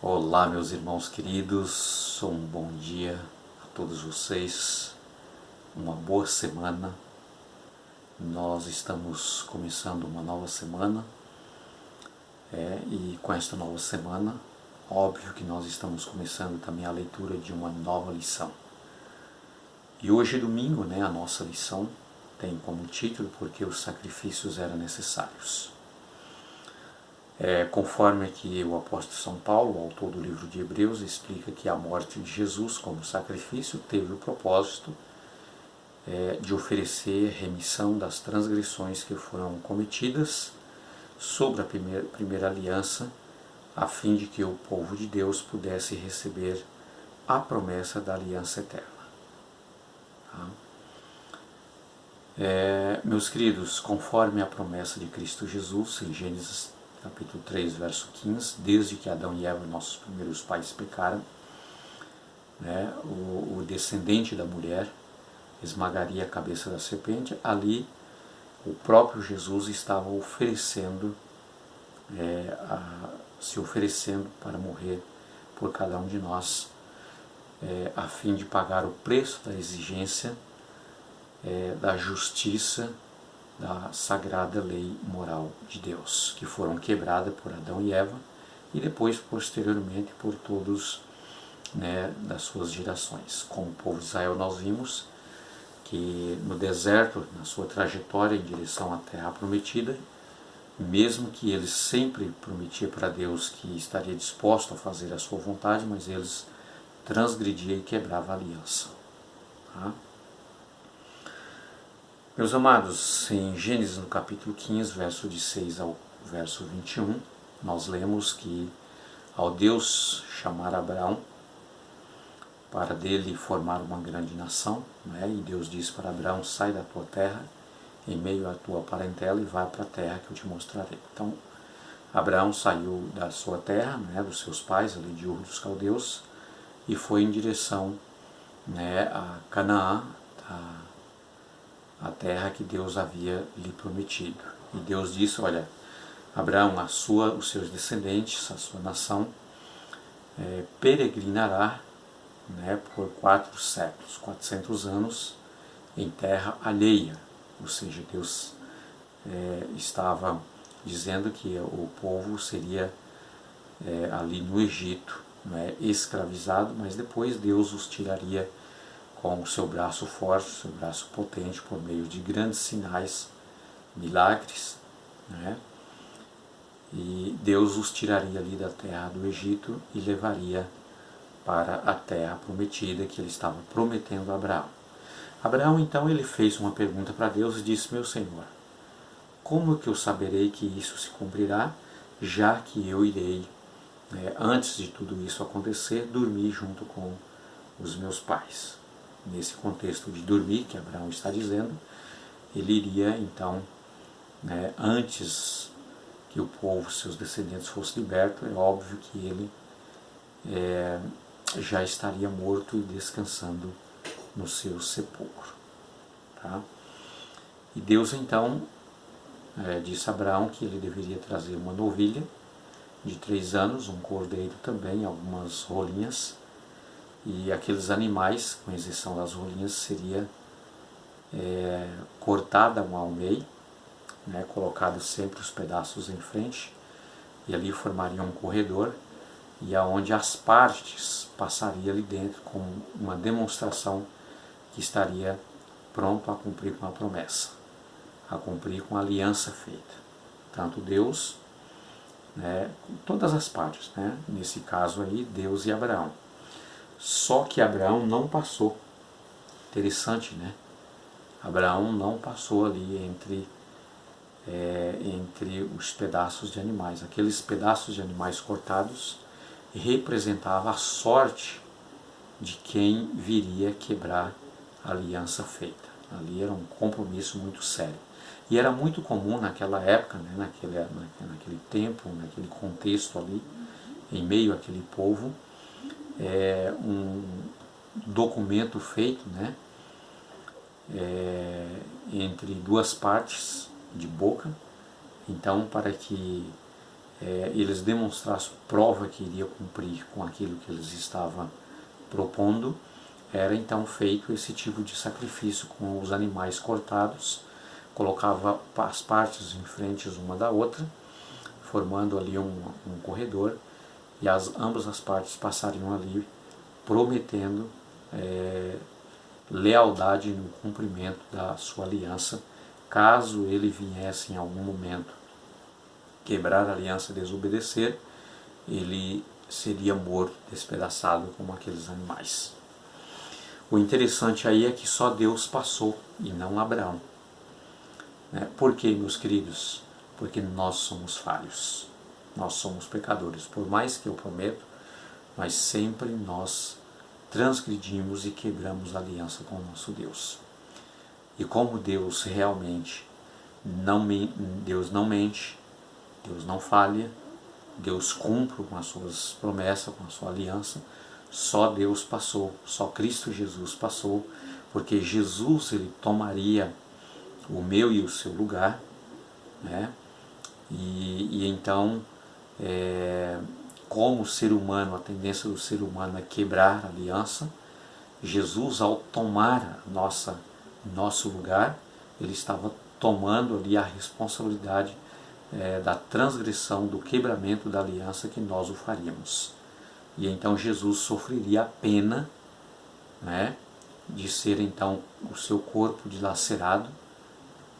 Olá, meus irmãos queridos, um bom dia a todos vocês, uma boa semana. Nós estamos começando uma nova semana e com esta nova semana, óbvio que nós estamos começando também a leitura de uma nova lição. E hoje é domingo, a nossa lição tem como título Porque os sacrifícios eram necessários. Conforme que o apóstolo São Paulo, o autor do livro de Hebreus, explica que a morte de Jesus como sacrifício teve o propósito de oferecer remissão das transgressões que foram cometidas sobre a primeira aliança, a fim de que o povo de Deus pudesse receber a promessa da aliança eterna. Meus queridos, conforme a promessa de Cristo Jesus, em Gênesis capítulo 3, verso 15, desde que Adão e Eva, nossos primeiros pais, pecaram, o descendente da mulher esmagaria a cabeça da serpente. Ali o próprio Jesus estava se oferecendo para morrer por cada um de nós, a fim de pagar o preço da exigência da justiça da sagrada lei moral de Deus, que foram quebradas por Adão e Eva e depois, posteriormente, por todos das suas gerações. Como o povo de Israel, nós vimos que no deserto, na sua trajetória em direção à terra prometida, mesmo que eles sempre prometiam para Deus que estaria disposto a fazer a sua vontade, mas eles transgrediam e quebravam a aliança. Meus amados, em Gênesis no capítulo 15, verso de 6 ao verso 21, nós lemos que ao Deus chamar Abraão para dele formar uma grande nação, e Deus disse para Abraão: sai da tua terra, em meio à tua parentela, e vai para a terra que eu te mostrarei. Então, Abraão saiu da sua terra, dos seus pais, ali de Ur dos Caldeus, e foi em direção a Canaã, a terra que Deus havia lhe prometido. E Deus disse: olha, Abraão, os seus descendentes, a sua nação, peregrinará por 4 séculos, 400 anos, em terra alheia. Ou seja, Deus estava dizendo que o povo seria ali no Egito, escravizado, mas depois Deus os tiraria com o seu braço forte, o seu braço potente, por meio de grandes sinais, milagres, e Deus os tiraria ali da terra do Egito e levaria para a terra prometida que ele estava prometendo a Abraão. Abraão, então, ele fez uma pergunta para Deus e disse: meu Senhor, como que eu saberei que isso se cumprirá, já que eu irei, antes de tudo isso acontecer, dormir junto com os meus pais? Nesse contexto de dormir, que Abraão está dizendo, ele iria, então, antes que o povo, seus descendentes, fosse liberto, é óbvio que ele já estaria morto e descansando no seu sepulcro. E Deus, então, disse a Abraão que ele deveria trazer uma novilha de 3 anos, um cordeiro também, algumas rolinhas, e aqueles animais, com exceção das rolinhas, seria cortada um ao meio, colocado sempre os pedaços em frente, e ali formaria um corredor, e aonde as partes passaria ali dentro com uma demonstração que estaria pronto a cumprir com a promessa, a cumprir com a aliança feita. Tanto Deus, todas as partes, nesse caso aí, Deus e Abraão. Só que Abraão não passou. Interessante, Abraão não passou ali entre os pedaços de animais. Aqueles pedaços de animais cortados representavam a sorte de quem viria quebrar a aliança feita. Ali era um compromisso muito sério. E era muito comum naquela época, naquele tempo, naquele contexto ali, em meio àquele povo, um documento feito entre 2 partes de boca, então para que eles demonstrassem prova que iria cumprir com aquilo que eles estavam propondo, era então feito esse tipo de sacrifício com os animais cortados, colocava as partes em frente uma da outra, formando ali um corredor, e ambas as partes passariam ali prometendo lealdade no cumprimento da sua aliança, caso ele viesse em algum momento quebrar a aliança e desobedecer, ele seria morto, despedaçado como aqueles animais. O interessante aí é que só Deus passou e não Abraão. Por quê, meus queridos? Porque nós somos falhos, nós somos pecadores. Por mais que eu prometo, mas sempre nós transgredimos e quebramos a aliança com o nosso Deus. E como Deus realmente Deus não mente, Deus não falha, Deus cumpre com as suas promessas, com a sua aliança, só Deus passou, só Cristo Jesus passou, porque Jesus ele tomaria o meu e o seu lugar, né? E então, como ser humano, a tendência do ser humano é quebrar a aliança, Jesus, ao tomar nosso lugar, ele estava tomando ali a responsabilidade da transgressão, do quebramento da aliança que nós o faríamos. E então Jesus sofreria a pena, né, de ser então o seu corpo dilacerado,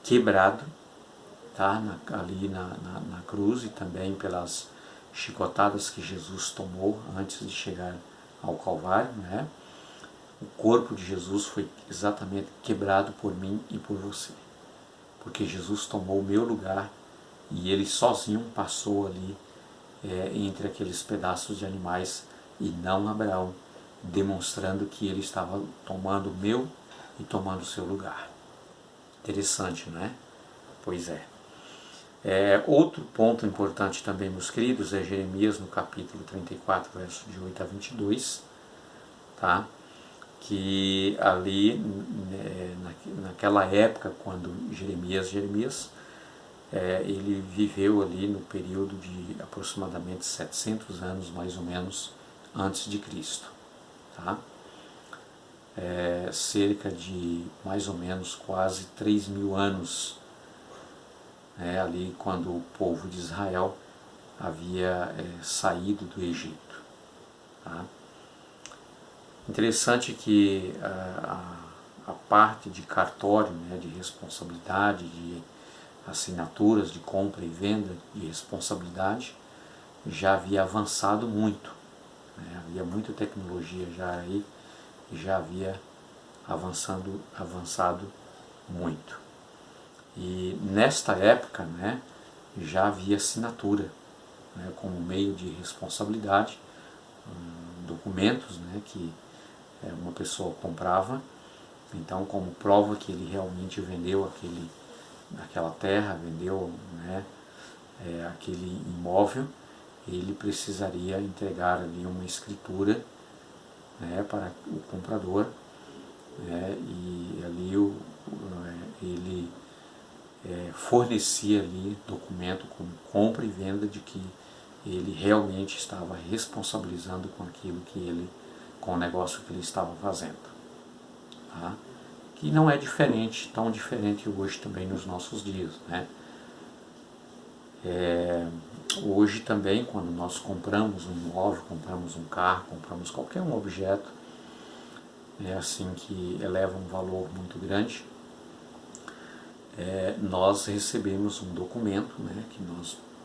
quebrado, tá, ali na cruz, e também pelas chicotadas que Jesus tomou antes de chegar ao Calvário, né? O corpo de Jesus foi exatamente quebrado por mim e por você, porque Jesus tomou o meu lugar e ele sozinho passou ali entre aqueles pedaços de animais e não Abraão, demonstrando que ele estava tomando o meu e tomando o seu lugar. Interessante, não é? Pois é. Outro ponto importante também, meus queridos, é Jeremias no capítulo 34, versos de 8 a 22, tá? Que ali, naquela época, quando Jeremias ele viveu ali no período de aproximadamente 700 anos, mais ou menos, antes de Cristo, tá? Cerca de mais ou menos quase 3.000 anos, ali quando o povo de Israel havia saído do Egito, tá? Interessante que a parte de cartório, né, de responsabilidade, de assinaturas de compra e venda, de responsabilidade, já havia avançado muito, né? Havia muita tecnologia já aí, e já havia avançado muito. E nesta época, né, já havia assinatura, né, como meio de responsabilidade, documentos, né, que uma pessoa comprava, então como prova que ele realmente vendeu aquela terra, vendeu, né, aquele imóvel, ele precisaria entregar ali uma escritura, né, para o comprador, né, e ali ele fornecia ali documento como compra e venda de que ele realmente estava responsabilizando com o negócio que ele estava fazendo, tá? Que não é tão diferente hoje também nos nossos dias, né? Hoje também, quando nós compramos um imóvel, compramos um carro, compramos qualquer um objeto, assim que eleva um valor muito grande, nós recebemos um documento, né,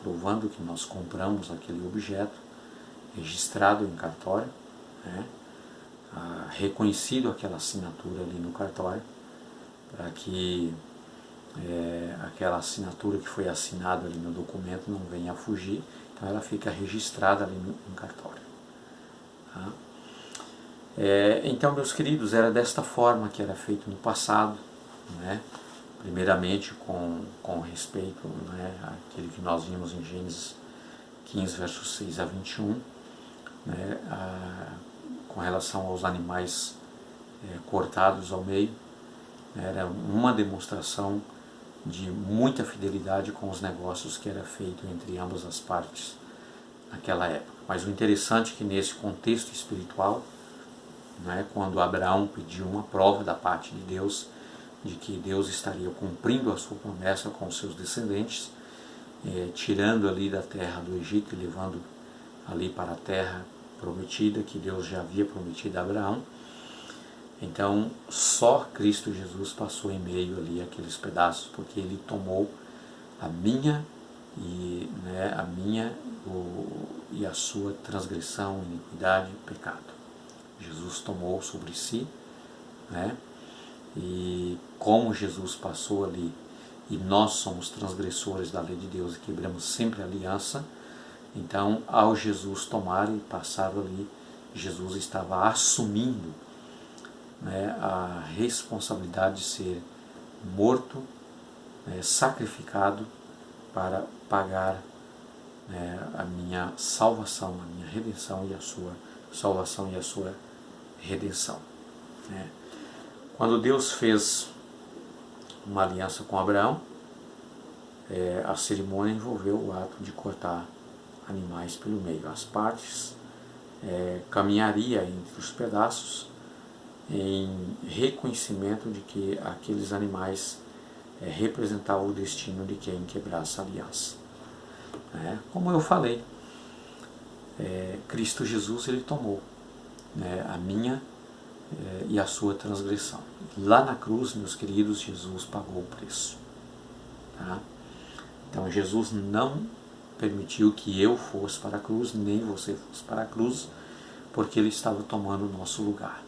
provando que nós compramos aquele objeto, registrado em cartório, né, reconhecido aquela assinatura ali no cartório, para que aquela assinatura que foi assinada ali no documento não venha a fugir, então ela fica registrada ali no cartório. Tá? Então, meus queridos, era desta forma que era feito no passado, né? Primeiramente com respeito, né, àquele que nós vimos em Gênesis 15, versos 6 a 21, né, com relação aos animais cortados ao meio, né, era uma demonstração de muita fidelidade com os negócios que era feito entre ambas as partes naquela época. Mas o interessante é que nesse contexto espiritual, né, quando Abraão pediu uma prova da parte de Deus, de que Deus estaria cumprindo a sua promessa com os seus descendentes, tirando ali da terra do Egito e levando ali para a terra prometida, que Deus já havia prometido a Abraão. Então, só Cristo Jesus passou em meio ali aqueles pedaços, porque ele tomou a minha e a sua transgressão, iniquidade e pecado. Jesus tomou sobre si, né? E como Jesus passou ali, e nós somos transgressores da lei de Deus e quebramos sempre a aliança, então ao Jesus tomar e passar ali, Jesus estava assumindo, né, a responsabilidade de ser morto, né, sacrificado para pagar, né, a minha salvação, a minha redenção e a sua salvação e a sua redenção, né. Quando Deus fez uma aliança com Abraão, a cerimônia envolveu o ato de cortar animais pelo meio. As partes caminharia entre os pedaços em reconhecimento de que aqueles animais representavam o destino de quem quebrasse a aliança. Como eu falei, Cristo Jesus ele tomou, né, a minha e a sua transgressão. Lá na cruz, meus queridos, Jesus pagou o preço. Tá? Então Jesus não permitiu que eu fosse para a cruz, nem você fosse para a cruz, porque ele estava tomando o nosso lugar.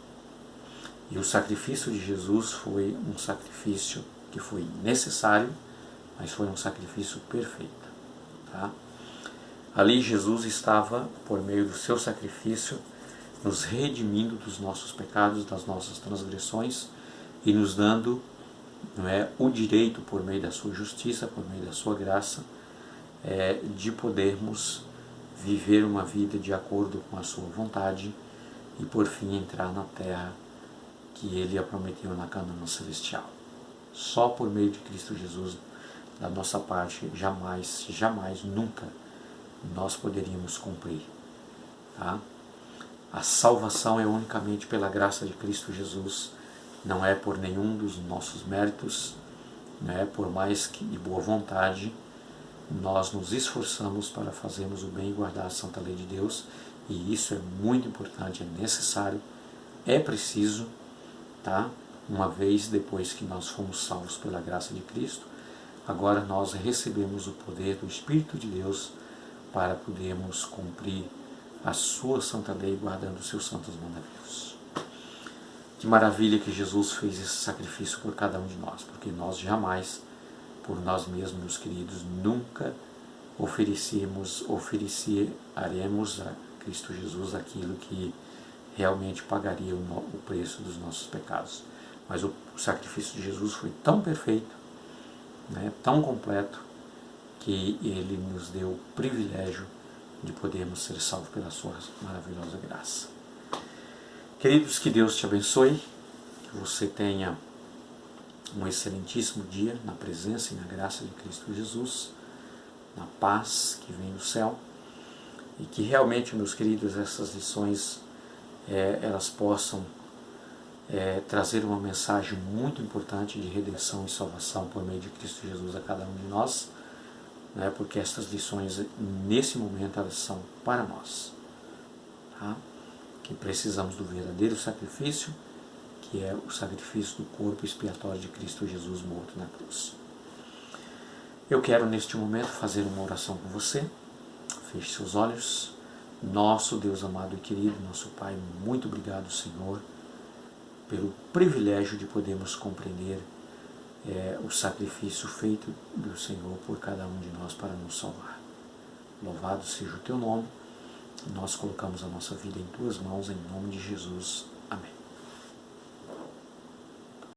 E o sacrifício de Jesus foi um sacrifício que foi necessário, mas foi um sacrifício perfeito. Tá? Ali Jesus estava, por meio do seu sacrifício, nos redimindo dos nossos pecados, das nossas transgressões e nos dando, não é, o direito, por meio da sua justiça, por meio da sua graça, de podermos viver uma vida de acordo com a sua vontade e por fim entrar na terra que ele a prometeu na Canaã celestial. Só por meio de Cristo Jesus, da nossa parte, jamais, nunca nós poderíamos cumprir. Tá? A salvação é unicamente pela graça de Cristo Jesus, não é por nenhum dos nossos méritos, né? Por mais que de boa vontade nós nos esforçamos para fazermos o bem e guardar a santa lei de Deus, e isso é muito importante, é necessário, é preciso, tá? Uma vez depois que nós fomos salvos pela graça de Cristo, agora nós recebemos o poder do Espírito de Deus para podermos cumprir a sua santa lei, guardando os seus santos mandamentos. Que maravilha que Jesus fez esse sacrifício por cada um de nós, porque nós jamais, por nós mesmos, meus queridos, nunca ofereceremos a Cristo Jesus aquilo que realmente pagaria o preço dos nossos pecados. Mas o sacrifício de Jesus foi tão perfeito, né, tão completo, que ele nos deu o privilégio de podermos ser salvos pela sua maravilhosa graça. Queridos, que Deus te abençoe, que você tenha um excelentíssimo dia na presença e na graça de Cristo Jesus, na paz que vem do céu, e que realmente, meus queridos, essas lições elas possam trazer uma mensagem muito importante de redenção e salvação por meio de Cristo Jesus a cada um de nós, né, porque essas lições, nesse momento, elas são para nós. Tá? Que precisamos do verdadeiro sacrifício, que é o sacrifício do corpo expiatório de Cristo Jesus morto na cruz. Eu quero, neste momento, fazer uma oração com você. Feche seus olhos. Nosso Deus amado e querido, nosso Pai, muito obrigado, Senhor, pelo privilégio de podermos compreender o sacrifício feito do Senhor por cada um de nós para nos salvar. Louvado seja o teu nome. Nós colocamos a nossa vida em tuas mãos, em nome de Jesus. Amém.